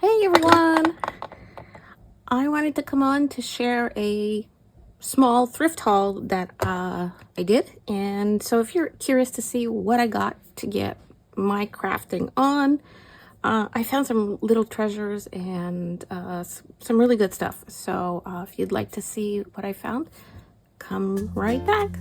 Hey everyone! I wanted to come on to share a small thrift haul that I did. And so if you're curious to see what I got to get my crafting on, I found some little treasures and some really good stuff. So if you'd like to see what I found, come right back.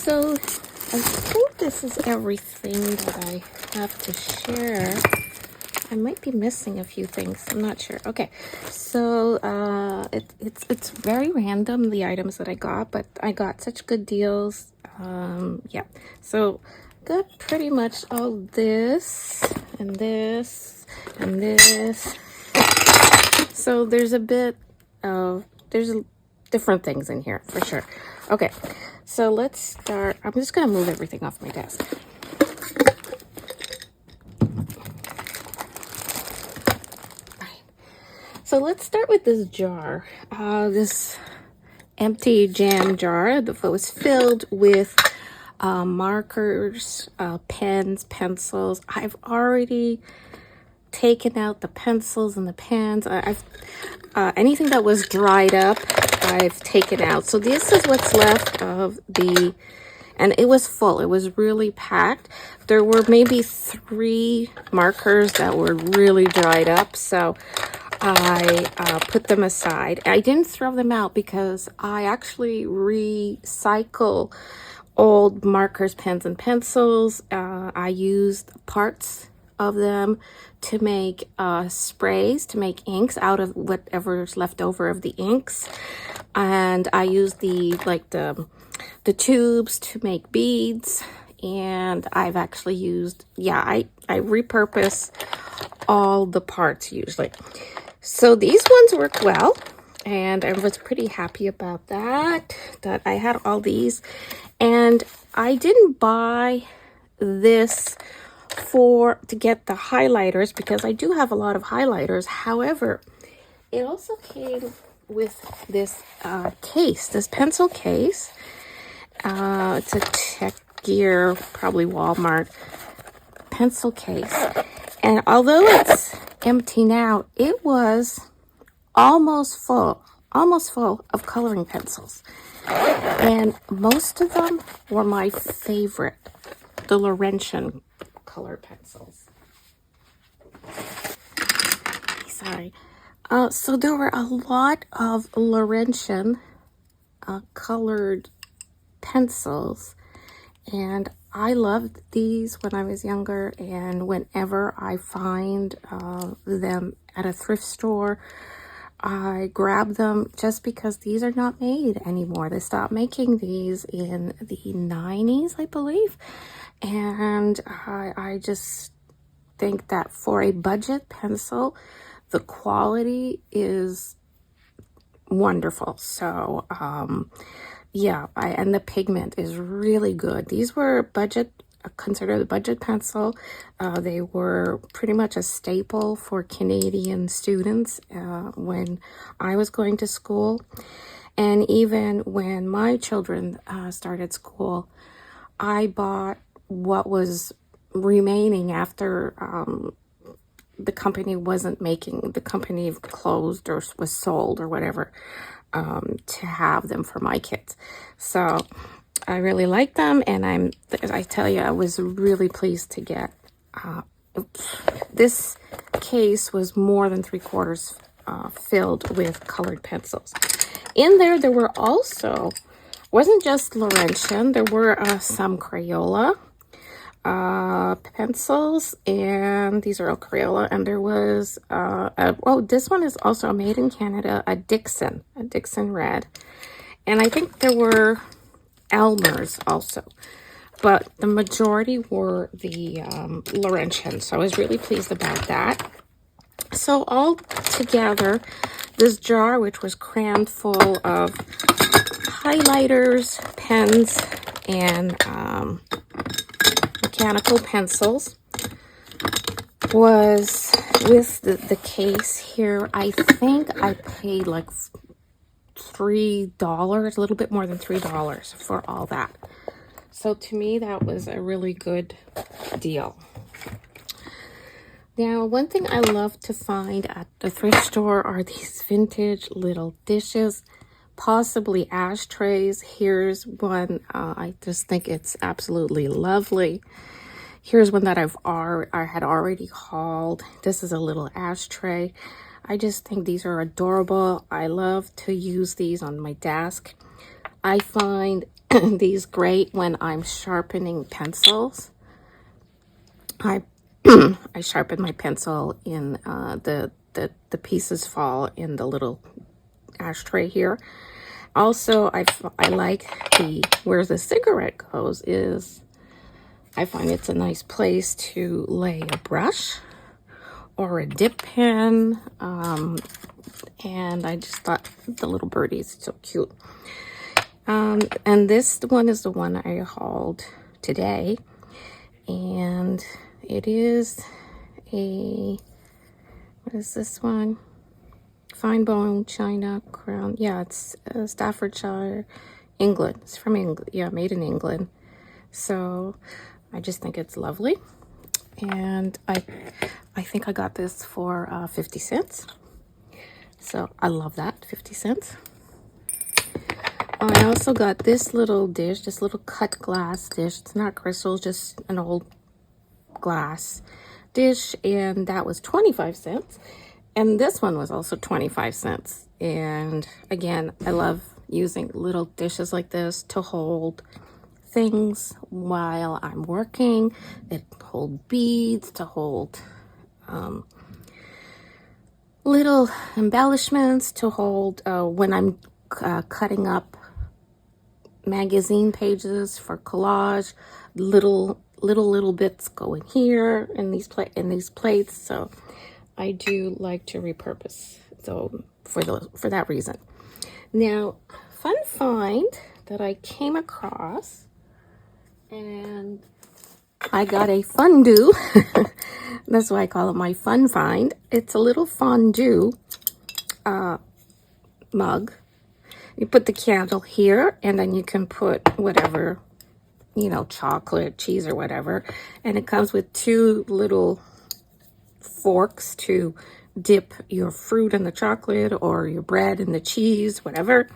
So I think this is everything that I have to share. I might be missing a few things. I'm not sure. Okay, so it's very random, the items that I got, but I got such good deals. Yeah, so got pretty much all this and this and this. So there's a bit of different things in here for sure. Okay, so let's start. I'm just gonna move everything off my desk. So let's start with this jar. This empty jam jar that was filled with markers, pens, pencils. I've already taken out the pencils and the pens. I've anything that was dried up, I've taken out. So this is what's left of the, and it was full. It was really packed. There were maybe 3 markers that were really dried up. So I put them aside. I didn't throw them out because I actually recycle old markers, pens, and pencils. I used parts of them to make sprays, to make inks out of whatever's left over of the inks. And I used the tubes to make beads. And I've actually used, yeah, I repurpose all the parts usually. So these ones worked well, and I was pretty happy about that I had all these. And I didn't buy this to get the highlighters because I do have a lot of highlighters. However, it also came with this case, this pencil case. It's a Tech Gear, probably Walmart pencil case. And although it's empty now, it was almost full of coloring pencils. And most of them were my favorite, the Laurentian color pencils. Sorry. So there were a lot of Laurentian colored pencils, and I loved these when I was younger, and whenever I find them at a thrift store, I grab them just because these are not made anymore. They stopped making these in the 90s, I believe. And I just think that for a budget pencil, the quality is wonderful. So, yeah, and the pigment is really good. These were considered a budget pencil. They were pretty much a staple for Canadian students when I was going to school. And even when my children started school, I bought what was remaining after the company wasn't making, the company closed or was sold or whatever, to have them for my kids. So I really like them, and I tell you, I was really pleased to get this case was more than 3/4 filled with colored pencils. In there were also, wasn't just Laurentian, there were some Crayola pencils, and these are all Crayola. And there was this one is also made in Canada, a Dixon red, and I think there were Elmer's also, but the majority were the Laurentian. So I was really pleased about that. So all together, this jar, which was crammed full of highlighters, pens, and mechanical pencils, was with the case here. I think I paid like $3, a little bit more than $3 for all that. So to me, that was a really good deal. Now, one thing I love to find at the thrift store are these vintage little dishes, possibly ashtrays. Here's one. I just think it's absolutely lovely. Here's one that I had already hauled. This is a little ashtray. I just think these are adorable. I love to use these on my desk. I find these great when I'm sharpening pencils. I sharpen my pencil in the pieces fall in the little ashtray here. Also, I like where the cigarette goes is, I find it's a nice place to lay a brush or a dip pen. And I just thought the little birdie is so cute. And this one is the one I hauled today. And it is what is this one? Fine bone china crown. Yeah, it's Staffordshire, England. It's from England. Yeah, made in England. So I just think it's lovely. And I think I got this for 50 cents. So I love that, 50 cents. I also got this little dish, this little cut glass dish. It's not crystal, just an old glass dish, and that was 25 cents. And this one was also 25 cents. And again, I love using little dishes like this to hold things while I'm working. It hold beads, to hold little embellishments, to hold when I'm cutting up magazine pages for collage. Little bits go in here in these plates. So I do like to repurpose. So for that reason. Now, fun find that I came across, and I got a fondue. That's why I call it my fun find. It's a little fondue mug. You put the candle here, and then you can put whatever, chocolate, cheese, or whatever. And it comes with two little forks to dip your fruit in the chocolate or your bread in the cheese, whatever.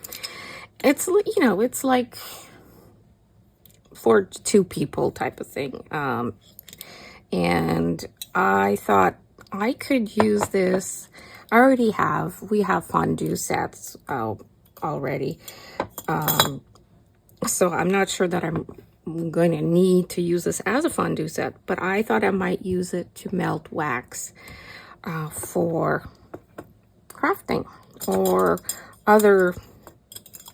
It's, it's like for two people type of thing. And I thought I could use this. We have fondue sets already. So I'm not sure that I'm going to need to use this as a fondue set, but I thought I might use it to melt wax for crafting or other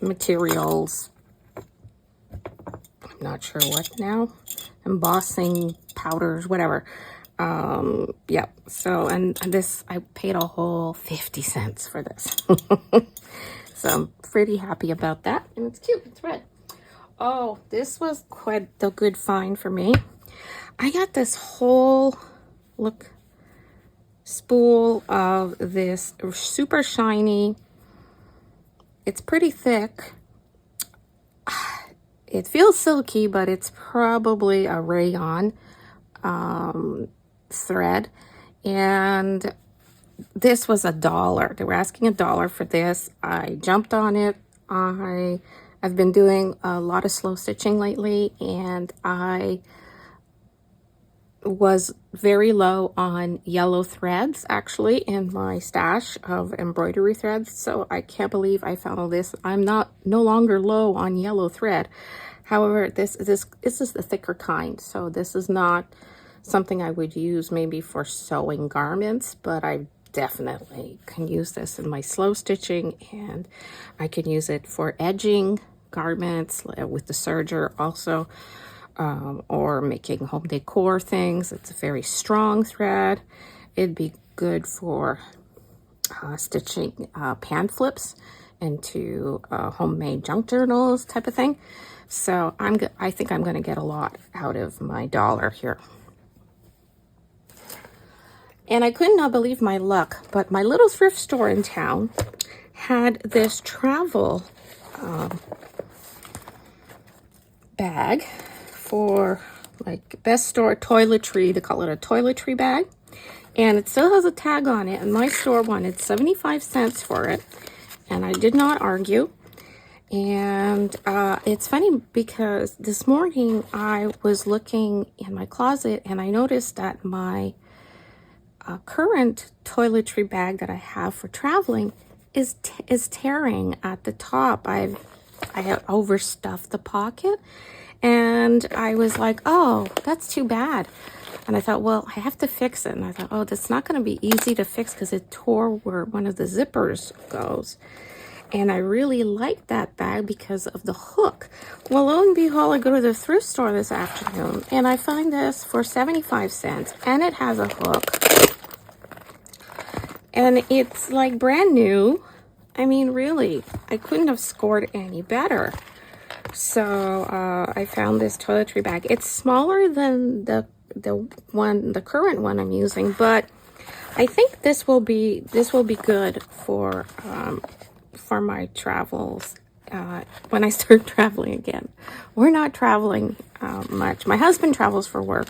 materials. I'm not sure what now. Embossing powders, whatever. Yeah. So, and this, I paid a whole 50 cents for this. So I'm pretty happy about that. And it's cute. It's red. Oh, this was quite the good find for me. I got this whole, spool of this super shiny. It's pretty thick. It feels silky, but it's probably a rayon thread. And this was $1. They were asking $1 for this. I jumped on it. I've been doing a lot of slow stitching lately, and I was very low on yellow threads actually in my stash of embroidery threads. So I can't believe I found all this. I'm no longer low on yellow thread. However, this is the thicker kind. So this is not something I would use maybe for sewing garments, but I definitely can use this in my slow stitching, and I can use it for edging garments with the serger also, or making home decor things. It's a very strong thread. It'd be good for stitching pan flips into homemade junk journals type of thing. So I think I'm going to get a lot out of my $1 here. And I could not believe my luck, but my little thrift store in town had this travel bag for like best store toiletry. They call it a toiletry bag. And it still has a tag on it. And my store wanted 75 cents for it. And I did not argue. And it's funny because this morning I was looking in my closet and I noticed that my current toiletry bag that I have for traveling is tearing at the top. I have overstuffed the pocket, and I was like, oh, that's too bad. And I thought, well, I have to fix it. And I thought, oh, that's not going to be easy to fix because it tore where one of the zippers goes. And I really like that bag because of the hook. Well, lo and behold, I go to the thrift store this afternoon and I find this for 75 cents and it has a hook. And it's like brand new. I mean, really, I couldn't have scored any better. So I found this toiletry bag. It's smaller than the current one I'm using, but I think this will be good for my travels when I start traveling again. We're not traveling much. My husband travels for work.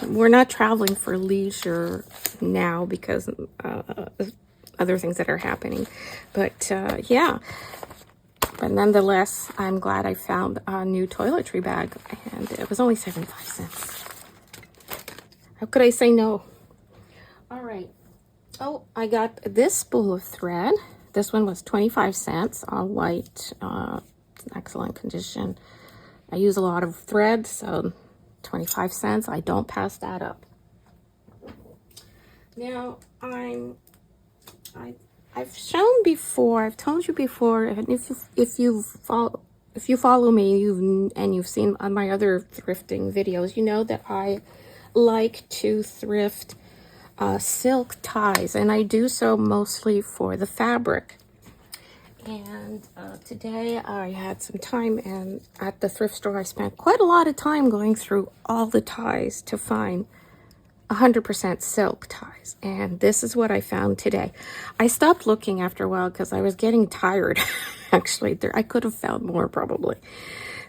We're not traveling for leisure now because other things that are happening. But yeah. But nonetheless, I'm glad I found a new toiletry bag, and it was only 75 cents. How could I say no? All right. Oh, I got this spool of thread. This one was 25 cents, all white. It's in excellent condition. I use a lot of thread, so 25 cents. I don't pass that up. Now, I've shown before, I've told you before, and if you follow me, you've seen on my other thrifting videos, you know that I like to thrift silk ties, and I do so mostly for the fabric. And today I had some time, and at the thrift store I spent quite a lot of time going through all the ties to find 100% silk ties, and this is what I found today. I stopped looking after a while because I was getting tired. Actually, I could have found more probably.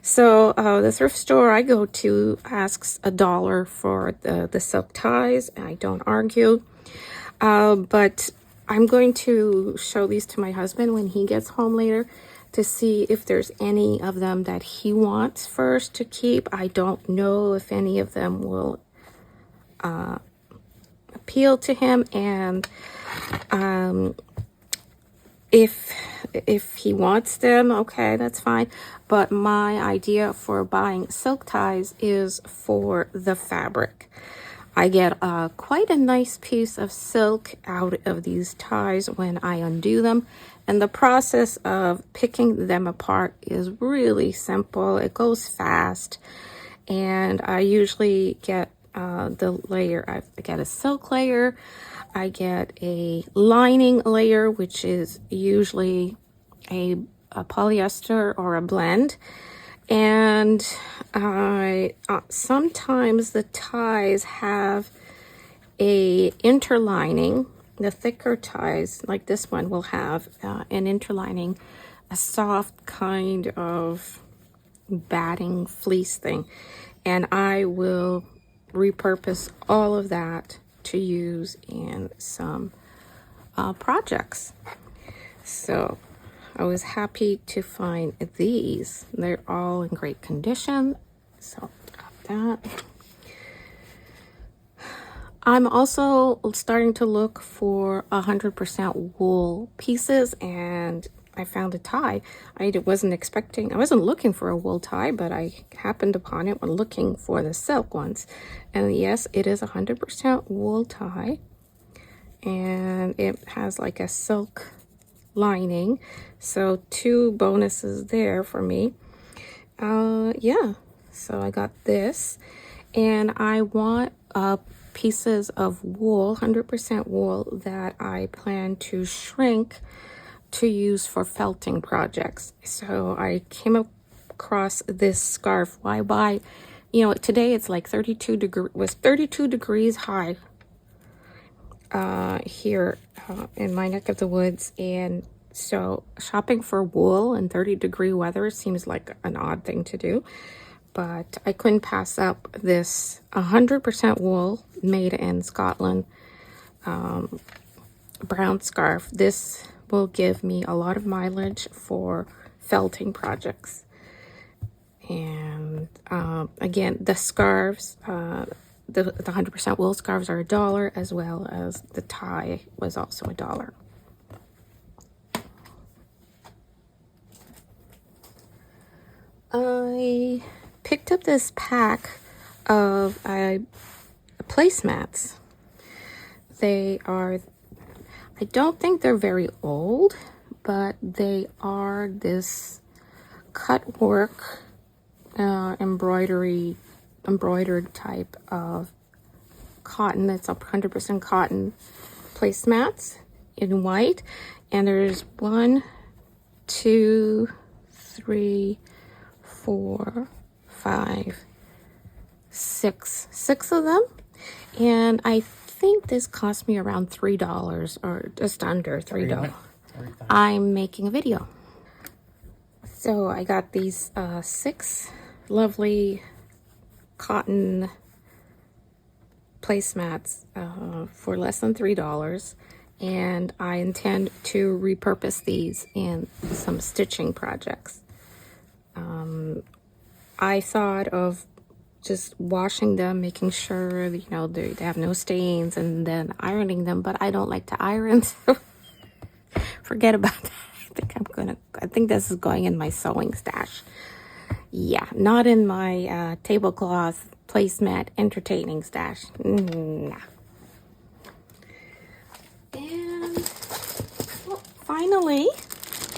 So the thrift store I go to asks $1 for the silk ties, and I don't argue. But I'm going to show these to my husband when he gets home later to see if there's any of them that he wants first to keep. I don't know if any of them will appeal to him, and if he wants them, okay, that's fine. But my idea for buying silk ties is for the fabric. I get quite a nice piece of silk out of these ties when I undo them, and the process of picking them apart is really simple. It goes fast, and I usually get the layer. I get a silk layer, I get a lining layer, which is usually a polyester or a blend, and sometimes the ties have a interlining. The thicker ties, like this one, will have an interlining, a soft kind of batting fleece thing, and I will repurpose all of that to use in some projects. So I was happy to find these. They're all in great condition. So got that. I'm also starting to look for 100% wool pieces, and I found a tie. I wasn't looking for a wool tie, but I happened upon it when looking for the silk ones. And yes, it is 100% wool tie, and it has like a silk lining. So 2 bonuses there for me. Yeah, so I got this, and I want pieces of wool, 100% wool, that I plan to shrink to use for felting projects. So I came across this scarf. Why buy, you know, today it's like 32 degrees high here in my neck of the woods. And so shopping for wool in 30-degree weather seems like an odd thing to do. But I couldn't pass up this 100% wool made in Scotland brown scarf. This will give me a lot of mileage for felting projects. And again, the scarves, the 100% wool scarves are $1, as well as the tie was also $1. I picked up this pack of placemats. They are, I don't think they're very old, but they are this cut work embroidered type of cotton. That's 100% cotton placemats in white. And there's 1, 2, 3, 4, 5, 6 of them. And I think this cost me around $3 or just under $3. I'm making a video. So I got these 6 lovely cotton placemats for less than $3. And I intend to repurpose these in some stitching projects. I thought of just washing them, making sure, you know, they have no stains, and then ironing them, but I don't like to iron, so forget about that. I think this is going in my sewing stash. Yeah, not in my tablecloth placemat entertaining stash. Nah. And well, finally,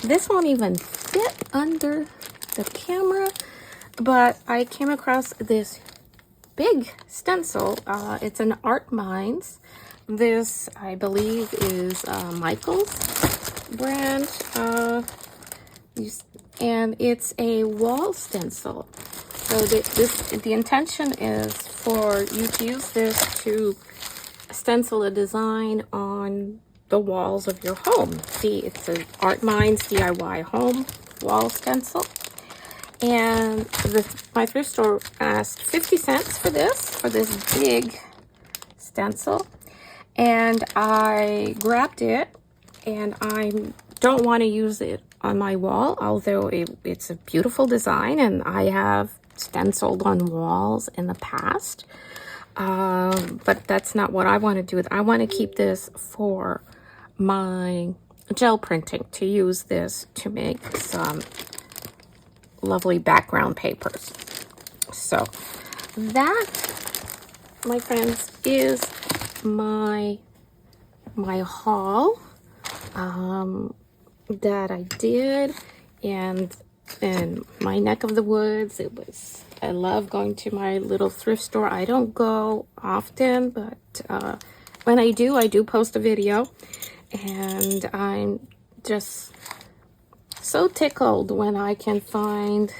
this won't even fit under the camera, but I came across this big stencil. It's an Art Minds. This, I believe, is Michael's brand, and it's a wall stencil. So the intention is for you to use this to stencil a design on the walls of your home. See, it's an Art Minds DIY home wall stencil. And my thrift store asked 50 cents for this big stencil. And I grabbed it, and I don't want to use it on my wall, although it's a beautiful design, and I have stenciled on walls in the past. But that's not what I want to do with it. I want to keep this for my gel printing, to use this to make some lovely background papers. So that, my friends, is my haul that I did, and in my neck of the woods. I love going to my little thrift store. I don't go often, but when I do post a video, and I'm just so tickled when I can find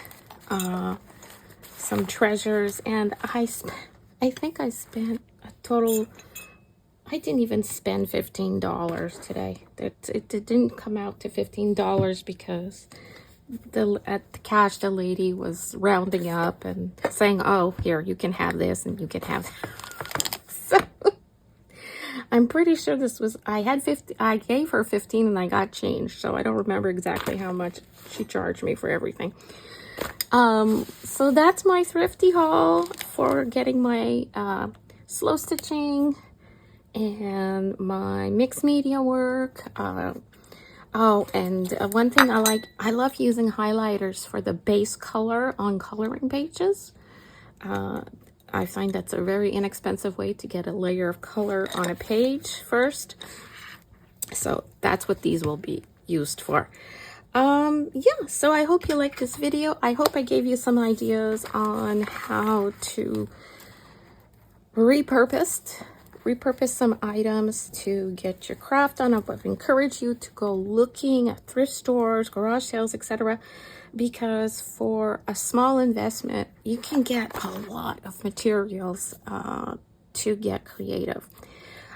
some treasures. And I think I spent a total, I didn't even spend $15 today. It didn't come out to $15 because at the cash, the lady was rounding up and saying, oh, here, you can have this and you can have that. So I'm pretty sure this was, I gave her 15 and I got changed, so I don't remember exactly how much she charged me for everything. So that's my thrifty haul for getting my slow stitching and my mixed media work. Oh, and one thing I love using highlighters for the base color on coloring pages. I find that's a very inexpensive way to get a layer of color on a page first. So that's what these will be used for. Yeah, so I hope you liked this video. I hope I gave you some ideas on how to repurpose some items to get your craft done. I would encourage you to go looking at thrift stores, garage sales, etc. because for a small investment, you can get a lot of materials to get creative.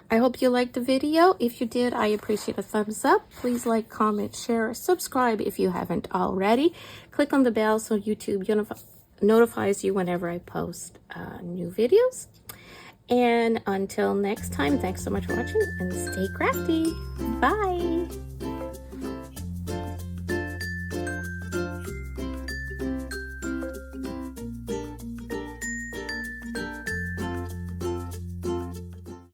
I hope you liked the video. If you did, I appreciate a thumbs up. Please like, comment, share, subscribe if you haven't already. Click on the bell so YouTube notifies you whenever I post new videos. And until next time, thanks so much for watching and stay crafty. Bye.